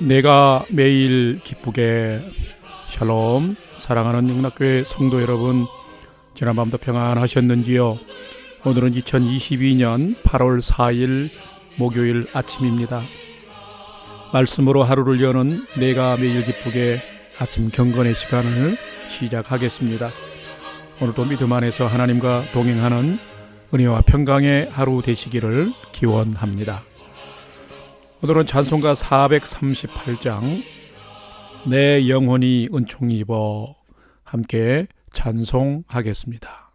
내가 매일 기쁘게. 샬롬. 사랑하는 영락교회 성도 여러분, 지난밤도 평안하셨는지요? 오늘은 2022년 8월 4일 목요일 아침입니다. 말씀으로 하루를 여는 내가 매일 기쁘게 아침 경건의 시간을 시작하겠습니다. 오늘도 믿음 안에서 하나님과 동행하는 은혜와 평강의 하루 되시기를 기원합니다. 오늘은 찬송가 438장 내 영혼이 은총 입어 함께 찬송하겠습니다.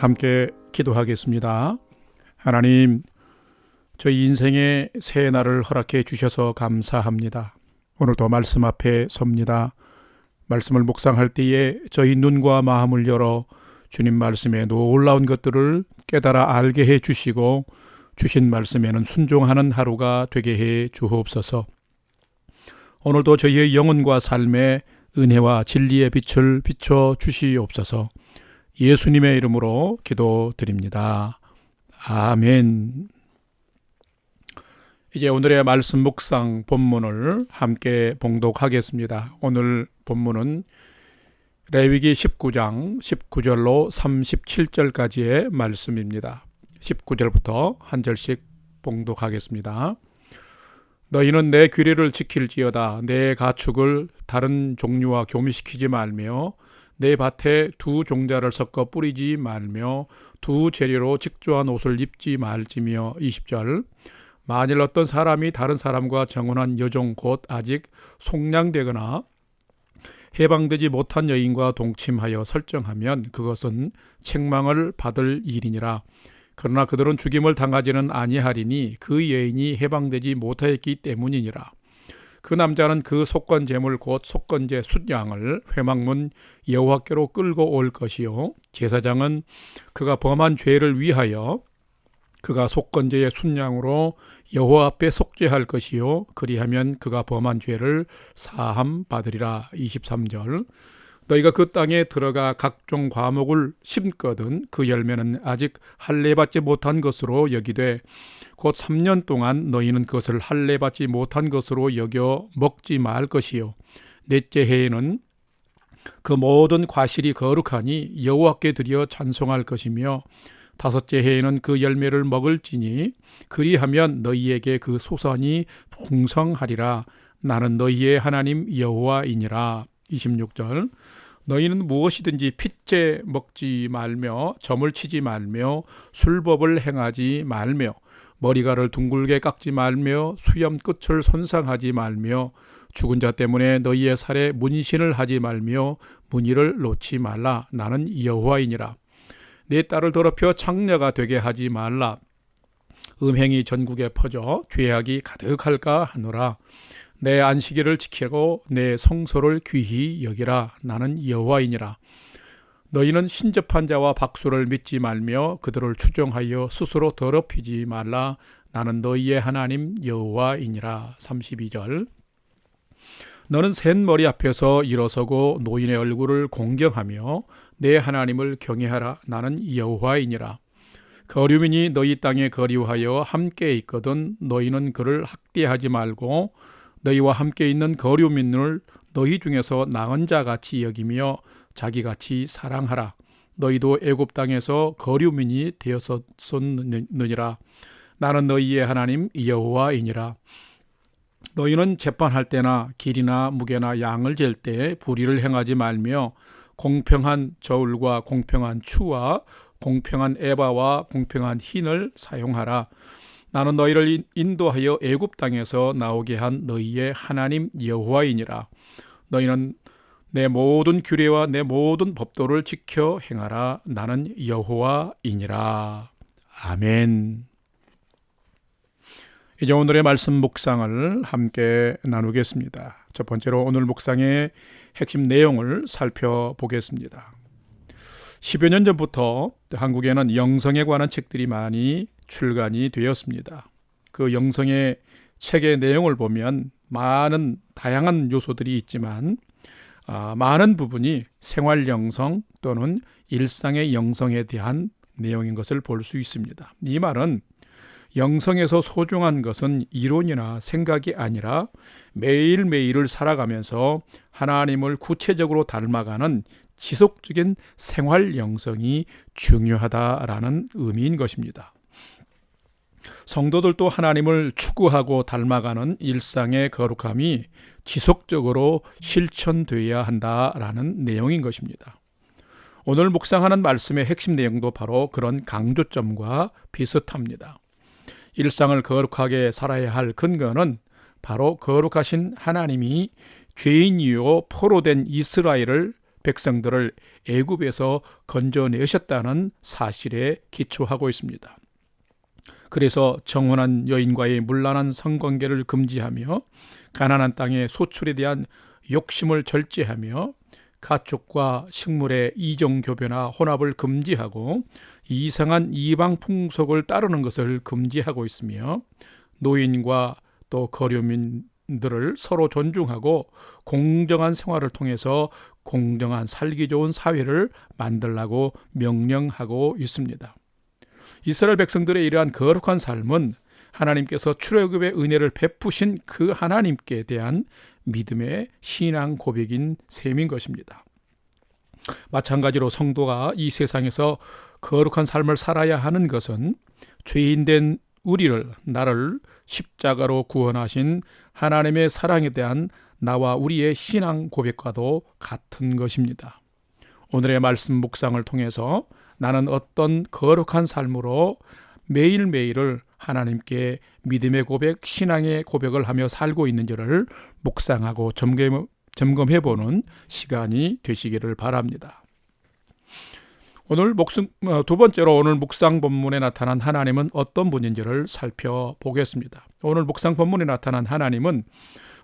함께 기도하겠습니다. 하나님, 저희 인생의 새 날을 허락해 주셔서 감사합니다. 오늘도 말씀 앞에 섭니다. 말씀을 묵상할 때에 저희 눈과 마음을 열어 주님 말씀에 놀라운 것들을 깨달아 알게 해 주시고 주신 말씀에는 순종하는 하루가 되게 해 주옵소서. 오늘도 저희의 영혼과 삶에 은혜와 진리의 빛을 비춰 주시옵소서. 예수님의 이름으로 기도드립니다. 아멘. 이제 오늘의 말씀 묵상 본문을 함께 봉독하겠습니다. 오늘 본문은 레위기 19장 19절로 37절까지의 말씀입니다. 19절부터 한 절씩 봉독하겠습니다. 너희는 내 규례를 지킬지어다. 내 가축을 다른 종류와 교미시키지 말며 내 밭에 두 종자를 섞어 뿌리지 말며 두 재료로 직조한 옷을 입지 말지며. 20절 만일 어떤 사람이 다른 사람과 정혼한 여종 곧 아직 속량되거나 해방되지 못한 여인과 동침하여 설정하면 그것은 책망을 받을 일이니라. 그러나 그들은 죽임을 당하지는 아니하리니 그 여인이 해방되지 못하였기 때문이니라. 그 남자는 그 속건 제물 곧 속건제 숫양을 회막문 여호와께로 끌고 올 것이요 제사장은 그가 범한 죄를 위하여 그가 속건제의 순양으로 여호와 앞에 속죄할 것이요 그리하면 그가 범한 죄를 사함 받으리라. 23절. 너희가 그 땅에 들어가 각종 과목을 심거든 그 열매는 아직 할례받지 못한 것으로 여기되 곧 3년 동안 너희는 그것을 할례받지 못한 것으로 여겨 먹지 말 것이요 넷째 해에는 그 모든 과실이 거룩하니 여호와께 드려 찬송할 것이며 다섯째 해에는 그 열매를 먹을지니 그리하면 너희에게 그 소산이 풍성하리라. 나는 너희의 하나님 여호와이니라. 26절. 너희는 무엇이든지 핏째 먹지 말며 점을 치지 말며 술법을 행하지 말며 머리카락을 둥글게 깎지 말며 수염 끝을 손상하지 말며 죽은 자 때문에 너희의 살에 문신을 하지 말며 무늬를 놓지 말라. 나는 여호와이니라. 내 딸을 더럽혀 창녀가 되게 하지 말라. 음행이 전국에 퍼져 죄악이 가득할까 하노라. 내 안식일을 지키고 내 성소를 귀히 여기라. 나는 여호와이니라. 너희는 신접한 자와 박수를 믿지 말며 그들을 추종하여 스스로 더럽히지 말라. 나는 너희의 하나님 여호와이니라. 32절. 너는 센 머리 앞에서 일어서고 노인의 얼굴을 공경하며 내 하나님을 경외하라. 나는 여호와이니라. 거류민이 너희 땅에 거류하여 함께 있거든 너희는 그를 학대하지 말고 너희와 함께 있는 거류민을 너희 중에서 나은 자같이 여기며 자기같이 사랑하라. 너희도 애굽 땅에서 거류민이 되었었느니라. 나는 너희의 하나님 여호와이니라. 너희는 재판할 때나 길이나 무게나 양을 잴 때 불의를 행하지 말며 공평한 저울과 공평한 추와 공평한 에바와 공평한 흰을 사용하라. 나는 너희를 인도하여 애굽 땅에서 나오게 한 너희의 하나님 여호와이니라. 너희는 내 모든 규례와 내 모든 법도를 지켜 행하라. 나는 여호와이니라. 아멘. 이제 오늘의 말씀 묵상을 함께 나누겠습니다. 첫 번째로 오늘 묵상의 핵심 내용을 살펴보겠습니다. 10여 년 전부터 한국에는 영성에 관한 책들이 많이 출간이 되었습니다. 그 영성의 책의 내용을 보면 많은 다양한 요소들이 있지만 많은 부분이 생활 영성 또는 일상의 영성에 대한 내용인 것을 볼 수 있습니다. 이 말은 영성에서 소중한 것은 이론이나 생각이 아니라 매일매일을 살아가면서 하나님을 구체적으로 닮아가는 지속적인 생활 영성이 중요하다라는 의미인 것입니다. 성도들도 하나님을 추구하고 닮아가는 일상의 거룩함이 지속적으로 실천되어야 한다라는 내용인 것입니다. 오늘 묵상하는 말씀의 핵심 내용도 바로 그런 강조점과 비슷합니다. 일상을 거룩하게 살아야 할 근거는 바로 거룩하신 하나님이 죄인이요 포로된 이스라엘 백성들을 애굽에서 건져내셨다는 사실에 기초하고 있습니다. 그래서 정혼한 여인과의 문란한 성관계를 금지하며 가나안 땅의 소출에 대한 욕심을 절제하며 가축과 식물의 이종교배나 혼합을 금지하고 이상한 이방 풍속을 따르는 것을 금지하고 있으며 노인과 또 거류민들을 서로 존중하고 공정한 생활을 통해서 공정한 살기 좋은 사회를 만들라고 명령하고 있습니다. 이스라엘 백성들의 이러한 거룩한 삶은 하나님께서 출애굽의 은혜를 베푸신 그 하나님께 대한 믿음의 신앙 고백인 셈인 것입니다. 마찬가지로 성도가 이 세상에서 거룩한 삶을 살아야 하는 것은 죄인된 나를 십자가로 구원하신 하나님의 사랑에 대한 나와 우리의 신앙 고백과도 같은 것입니다. 오늘의 말씀 묵상을 통해서 나는 어떤 거룩한 삶으로 매일매일을 하나님께 믿음의 고백, 신앙의 고백을 하며 살고 있는지를 묵상하고 점검해보는 시간이 되시기를 바랍니다. 오늘 두 번째로 오늘 묵상 본문에 나타난 하나님은 어떤 분인지를 살펴보겠습니다. 오늘 묵상 본문에 나타난 하나님은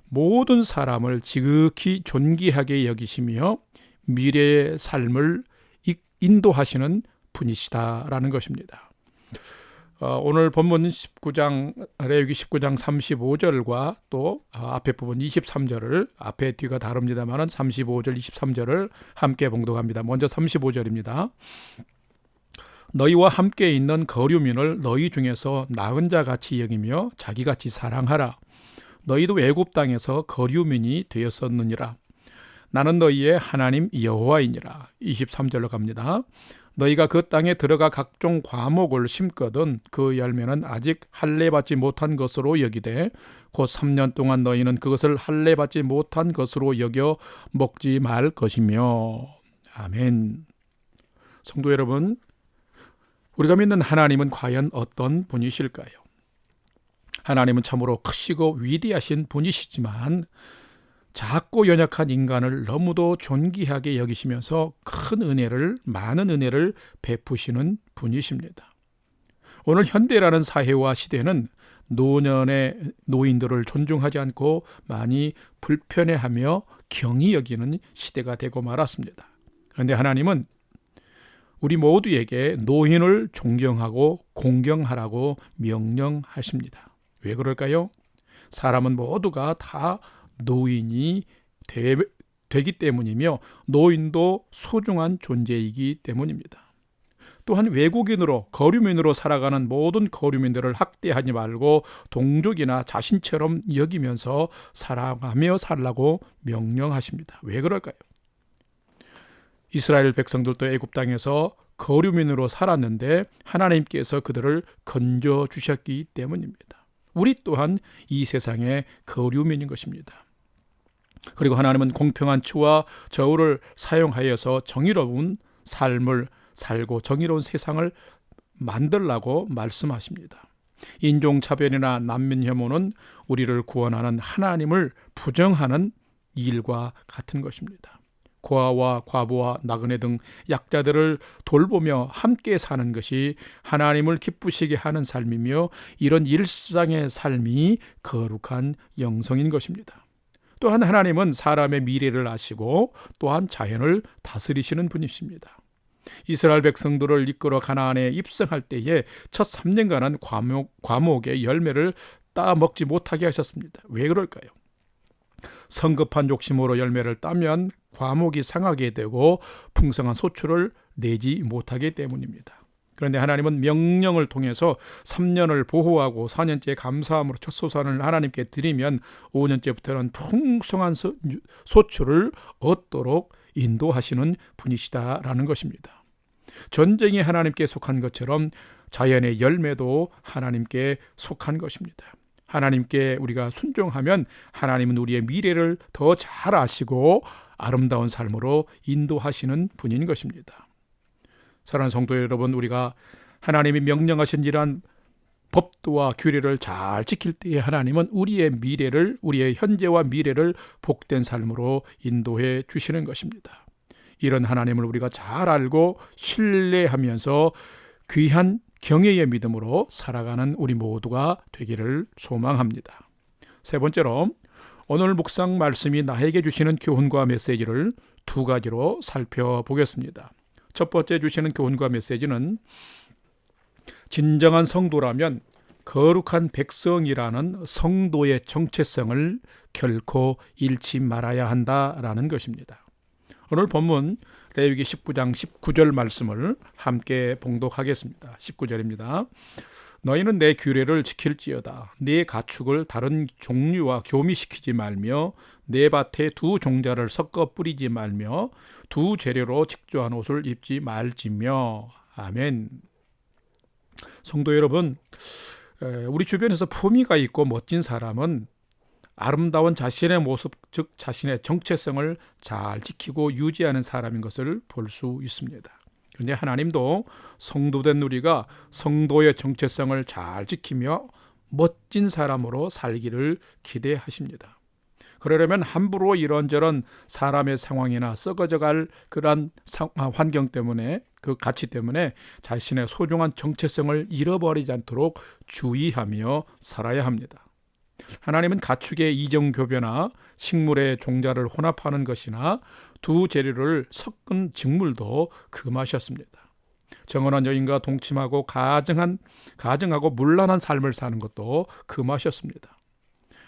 모든 사람을 지극히 존귀하게 여기시며 미래의 삶을 인도하시는 분이시다라는 것입니다. 오늘 본문 레위기 19장 35절과 또 앞에 부분 23절을, 앞에 뒤가 다릅니다만 35절 23절을 함께 봉독합니다. 먼저 35절입니다. 너희와 함께 있는 거류민을 너희 중에서 나은 자 같이 여기며 자기같이 사랑하라. 너희도 애굽 땅에서 거류민이 되었었느니라. 나는 너희의 하나님 여호와이니라. 23절로 갑니다. 너희가 그 땅에 들어가 각종 과목을 심거든 그 열매는 아직 할례받지 못한 것으로 여기되 곧 3년 동안 너희는 그것을 할례받지 못한 것으로 여겨 먹지 말 것이며. 아멘. 성도 여러분, 우리가 믿는 하나님은 과연 어떤 분이실까요? 하나님은 참으로 크시고 위대하신 분이시지만 작고 연약한 인간을 너무도 존귀하게 여기시면서 많은 은혜를 베푸시는 분이십니다. 오늘 현대라는 사회와 시대는 노년의 노인들을 존중하지 않고 많이 불편해하며 경히 여기는 시대가 되고 말았습니다. 그런데 하나님은 우리 모두에게 노인을 존경하고 공경하라고 명령하십니다. 왜 그럴까요? 사람은 모두가 다 노인이 되기 때문이며 노인도 소중한 존재이기 때문입니다. 또한 외국인으로 거류민으로 살아가는 모든 거류민들을 학대하지 말고 동족이나 자신처럼 여기면서 사랑하며 살라고 명령하십니다. 왜 그럴까요? 이스라엘 백성들도 애굽 땅에서 거류민으로 살았는데 하나님께서 그들을 건져주셨기 때문입니다. 우리 또한 이 세상의 거류민인 것입니다. 그리고 하나님은 공평한 추와 저울을 사용하여서 정의로운 삶을 살고 정의로운 세상을 만들라고 말씀하십니다. 인종차별이나 난민혐오는 우리를 구원하는 하나님을 부정하는 일과 같은 것입니다. 고아와 과부와 나그네 등 약자들을 돌보며 함께 사는 것이 하나님을 기쁘시게 하는 삶이며 이런 일상의 삶이 거룩한 영성인 것입니다. 또한 하나님은 사람의 미래를 아시고 또한 자연을 다스리시는 분이십니다. 이스라엘 백성들을 이끌어 가나안에 입성할 때에 첫 3년간은 과목의 열매를 따먹지 못하게 하셨습니다. 왜 그럴까요? 성급한 욕심으로 열매를 따면 과목이 상하게 되고 풍성한 소출을 내지 못하기 때문입니다. 그런데 하나님은 명령을 통해서 3년을 보호하고 4년째 감사함으로 첫 소산을 하나님께 드리면 5년째부터는 풍성한 소출을 얻도록 인도하시는 분이시다라는 것입니다. 전쟁이 하나님께 속한 것처럼 자연의 열매도 하나님께 속한 것입니다. 하나님께 우리가 순종하면 하나님은 우리의 미래를 더 잘 아시고 아름다운 삶으로 인도하시는 분인 것입니다. 사랑하는 성도 여러분, 우리가 하나님이 명령하신 이러한 법도와 규례를 잘 지킬 때에 하나님은 우리의 현재와 미래를 복된 삶으로 인도해 주시는 것입니다. 이런 하나님을 우리가 잘 알고 신뢰하면서 귀한 경외의 믿음으로 살아가는 우리 모두가 되기를 소망합니다. 세 번째로, 오늘 묵상 말씀이 나에게 주시는 교훈과 메시지를 두 가지로 살펴보겠습니다. 첫 번째 주시는 교훈과 메시지는 진정한 성도라면 거룩한 백성이라는 성도의 정체성을 결코 잃지 말아야 한다라는 것입니다. 오늘 본문 레위기 19장 19절 말씀을 함께 봉독하겠습니다. 19절입니다. 너희는 내 규례를 지킬지어다. 네 가축을 다른 종류와 교미시키지 말며 내 밭에 두 종자를 섞어 뿌리지 말며 두 재료로 직조한 옷을 입지 말지며. 아멘. 성도 여러분, 우리 주변에서 품위가 있고 멋진 사람은 아름다운 자신의 모습, 즉 자신의 정체성을 잘 지키고 유지하는 사람인 것을 볼 수 있습니다. 그런데 하나님도 성도된 우리가 성도의 정체성을 잘 지키며 멋진 사람으로 살기를 기대하십니다. 그러려면 함부로 이런저런 사람의 상황이나 썩어져갈 그러한 환경 때문에, 그 가치 때문에 자신의 소중한 정체성을 잃어버리지 않도록 주의하며 살아야 합니다. 하나님은 가축의 이정교배나 식물의 종자를 혼합하는 것이나 두 재료를 섞은 직물도 금하셨습니다. 정언한 여인과 동침하고 가증하고 문란한 삶을 사는 것도 금하셨습니다.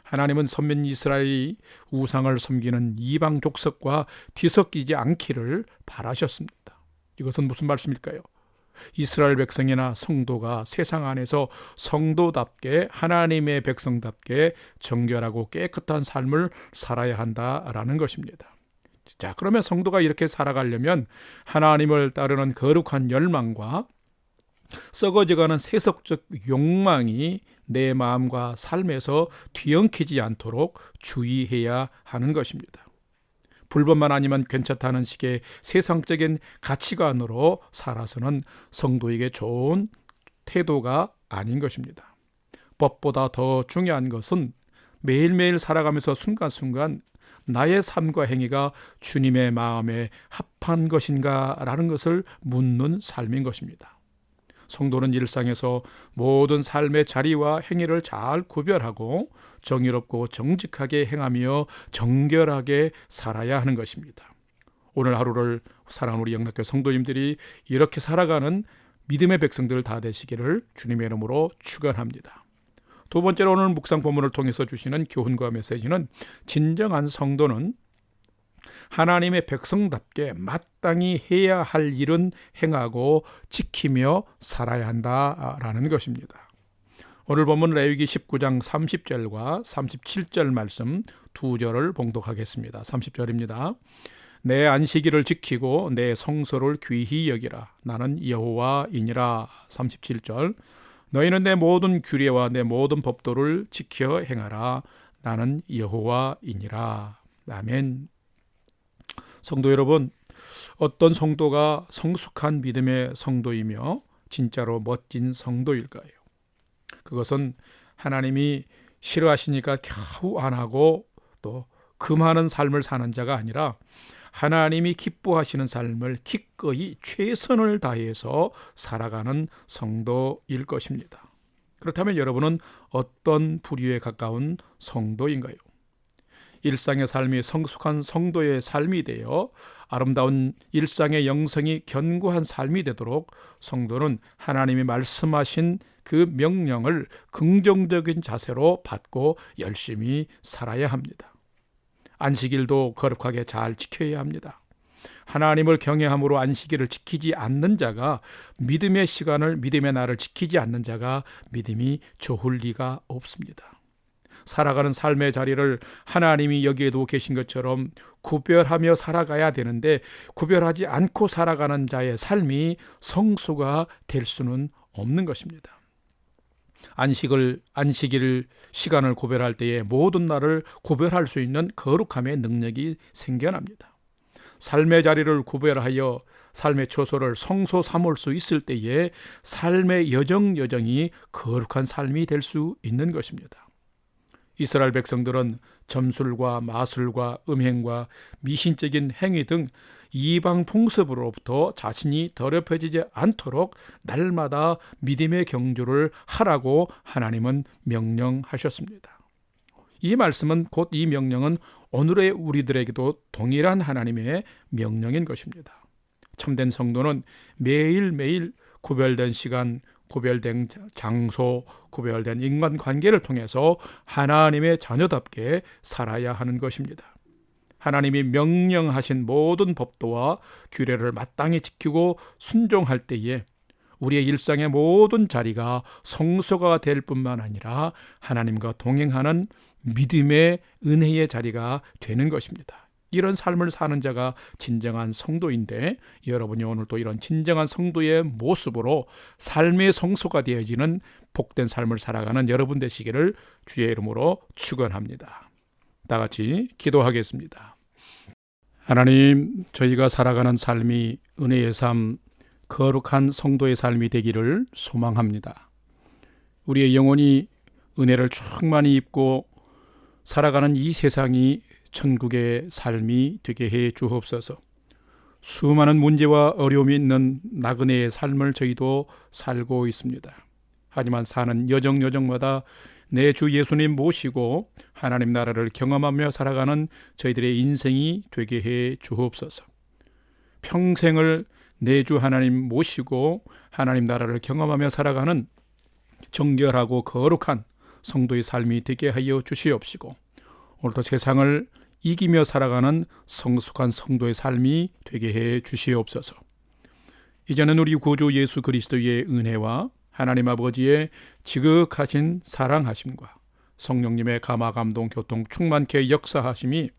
하나님은 선민 이스라엘이 우상을 섬기는 이방 족속과 뒤섞이지 않기를 바라셨습니다. 이것은 무슨 말씀일까요? 이스라엘 백성이나 성도가 세상 안에서 성도답게 하나님의 백성답게 정결하고 깨끗한 삶을 살아야 한다라는 것입니다. 자, 그러면 성도가 이렇게 살아가려면 하나님을 따르는 거룩한 열망과 썩어져가는 세속적 욕망이 내 마음과 삶에서 뒤엉키지 않도록 주의해야 하는 것입니다. 불법만 아니면 괜찮다는 식의 세상적인 가치관으로 살아서는 성도에게 좋은 태도가 아닌 것입니다. 법보다 더 중요한 것은 매일매일 살아가면서 순간순간 나의 삶과 행위가 주님의 마음에 합한 것인가 라는 것을 묻는 삶인 것입니다. 성도는 일상에서 모든 삶의 자리와 행위를 잘 구별하고 정의롭고 정직하게 행하며 정결하게 살아야 하는 것입니다. 오늘 하루를 사랑하는 우리 영락교회 성도님들이 이렇게 살아가는 믿음의 백성들 다 되시기를 주님의 이름으로 축원합니다. 두 번째로 오늘 묵상 본문을 통해서 주시는 교훈과 메시지는 진정한 성도는 하나님의 백성답게 마땅히 해야 할 일은 행하고 지키며 살아야 한다라는 것입니다. 오늘 본문 레위기 19장 30절과 37절 말씀 두 절을 봉독하겠습니다. 30절입니다. 내 안식일을 지키고 내 성소를 귀히 여기라. 나는 여호와이니라. 37절. 너희는 내 모든 규례와 내 모든 법도를 지켜 행하라. 나는 여호와이니라. 아멘. 성도 여러분, 어떤 성도가 성숙한 믿음의 성도이며 진짜로 멋진 성도일까요? 그것은 하나님이 싫어하시니까 겨우 안 하고 또 금하는 삶을 사는 자가 아니라 하나님이 기뻐하시는 삶을 기꺼이 최선을 다해서 살아가는 성도일 것입니다. 그렇다면 여러분은 어떤 부류에 가까운 성도인가요? 일상의 삶이 성숙한 성도의 삶이 되어 아름다운 일상의 영성이 견고한 삶이 되도록 성도는 하나님이 말씀하신 그 명령을 긍정적인 자세로 받고 열심히 살아야 합니다. 안식일도 거룩하게 잘 지켜야 합니다. 하나님을 경외함으로 안식일을 지키지 않는 자가 믿음의 시간을, 믿음의 날을 지키지 않는 자가 믿음이 좋을 리가 없습니다. 살아가는 삶의 자리를 하나님이 여기에 두고 계신 것처럼 구별하며 살아가야 되는데 구별하지 않고 살아가는 자의 삶이 성수가 될 수는 없는 것입니다. 안식일 시간을 구별할 때에 모든 날을 구별할 수 있는 거룩함의 능력이 생겨납니다. 삶의 자리를 구별하여 삶의 처소를 성소 삼을 수 있을 때에 삶의 여정이 거룩한 삶이 될 수 있는 것입니다. 이스라엘 백성들은 점술과 마술과 음행과 미신적인 행위 등 이방 풍습으로부터 자신이 더럽혀지지 않도록 날마다 믿음의 경주를 하라고 하나님은 명령하셨습니다. 이 말씀은 곧 이 명령은 오늘의 우리들에게도 동일한 하나님의 명령인 것입니다. 참된 성도는 매일매일 구별된 시간, 구별된 장소, 구별된 인간관계를 통해서 하나님의 자녀답게 살아야 하는 것입니다. 하나님이 명령하신 모든 법도와 규례를 마땅히 지키고 순종할 때에 우리의 일상의 모든 자리가 성소가 될 뿐만 아니라 하나님과 동행하는 믿음의 은혜의 자리가 되는 것입니다. 이런 삶을 사는 자가 진정한 성도인데 여러분이 오늘 또 이런 진정한 성도의 모습으로 삶의 성소가 되어지는 복된 삶을 살아가는 여러분 되시기를 주의 이름으로 축원합니다. 다 같이 기도하겠습니다. 하나님, 저희가 살아가는 삶이 은혜의 삶, 거룩한 성도의 삶이 되기를 소망합니다. 우리의 영혼이 은혜를 충만히 입고 살아가는 이 세상이 천국의 삶이 되게 해 주옵소서. 수많은 문제와 어려움이 있는 나그네의 삶을 저희도 살고 있습니다. 하지만 사는 여정마다 내 주 예수님 모시고 하나님 나라를 경험하며 살아가는 저희들의 인생이 되게 해 주옵소서. 평생을 내 주 하나님 모시고 하나님 나라를 경험하며 살아가는 정결하고 거룩한 성도의 삶이 되게 하여 주시옵시고, 오늘도 세상을 이기며 살아가는 성숙한 성도의 삶이 되게 해 주시옵소서. 이제는 우리 구주 예수 그리스도의 은혜와 하나님 아버지의 지극하신 사랑하심과 성령님의 감화 감동 교통 충만케 역사하심이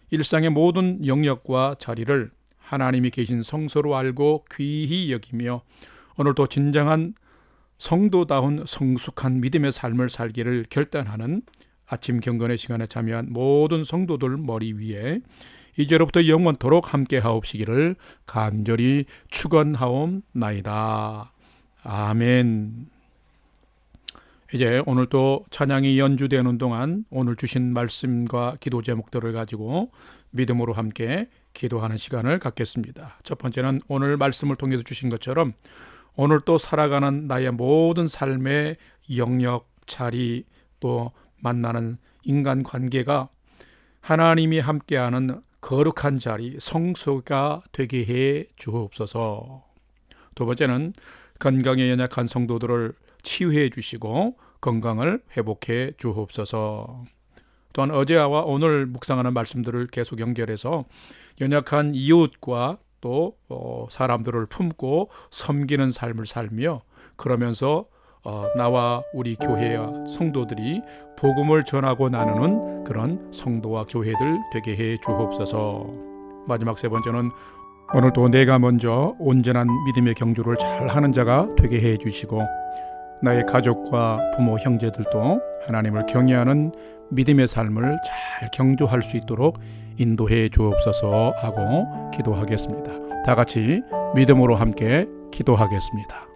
일상의 모든 영역과 자리를 하나님이 계신 성소로 알고 귀히 여기며 오늘도 진정한 성도다운 성숙한 믿음의 삶을 살기를 결단하는 아침 경건의 시간에 참여한 모든 성도들 머리 위에 이제로부터 영원토록 함께 하옵시기를 간절히 축원하옵나이다. 아멘. 이제 오늘도 찬양이 연주되는 동안 오늘 주신 말씀과 기도 제목들을 가지고 믿음으로 함께 기도하는 시간을 갖겠습니다. 첫 번째는 오늘 말씀을 통해서 주신 것처럼 오늘 또 살아가는 나의 모든 삶의 영역, 자리, 또 만나는 인간관계가 하나님이 함께하는 거룩한 자리, 성소가 되게 해 주옵소서. 두 번째는 건강에 연약한 성도들을 치유해 주시고 건강을 회복해 주옵소서. 또한 어제와 오늘 묵상하는 말씀들을 계속 연결해서 연약한 이웃과 또 사람들을 품고 섬기는 삶을 살며 그러면서 나와 우리 교회와 성도들이 복음을 전하고 나누는 그런 성도와 교회들 되게 해 주옵소서. 마지막 세 번째는 오늘도 내가 먼저 온전한 믿음의 경주를 잘 하는 자가 되게 해 주시고 나의 가족과 부모 형제들도 하나님을 경외하는 믿음의 삶을 잘 경주할 수 있도록 인도해 주옵소서 하고 기도하겠습니다. 다 같이 믿음으로 함께 기도하겠습니다.